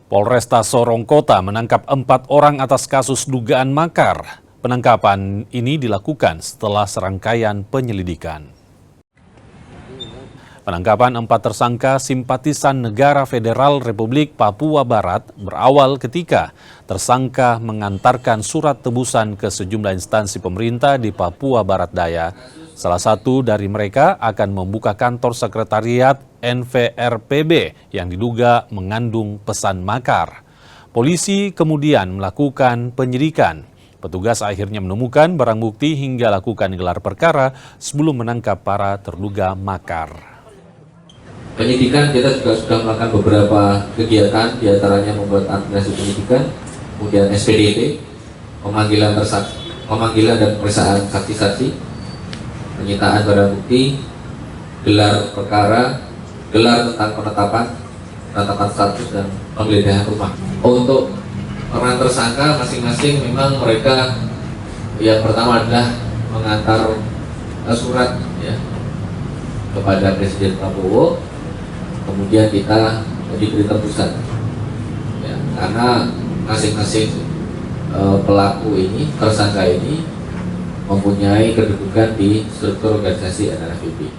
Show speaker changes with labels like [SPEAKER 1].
[SPEAKER 1] Polresta Sorong Kota menangkap 4 orang atas kasus dugaan makar. Penangkapan ini dilakukan setelah serangkaian penyelidikan. Penangkapan 4 tersangka simpatisan Negara Federal Republik Papua Barat berawal ketika tersangka mengantarkan surat tebusan ke sejumlah instansi pemerintah di Papua Barat Daya. Salah satu dari mereka akan membuka kantor sekretariat NVRPB yang diduga mengandung pesan makar. Polisi kemudian melakukan penyidikan. Petugas akhirnya menemukan barang bukti hingga lakukan gelar perkara sebelum menangkap para terduga makar.
[SPEAKER 2] Penyidikan kita juga sudah melakukan beberapa kegiatan, diantaranya membuat administrasi penyidikan, kemudian SPDP, pemanggilan dan pemeriksaan saksi-saksi, penyitaan barang bukti, gelar perkara, gelar tentang penetapan status dan penggeledahan rumah. Untuk peran tersangka masing-masing memang mereka yang pertama adalah mengantar surat ya, kepada Presiden Prabowo. Kemudian kita diberi tebusan ya, karena masing-masing pelaku ini, tersangka ini mempunyai kedudukan di struktur organisasi NRFPB.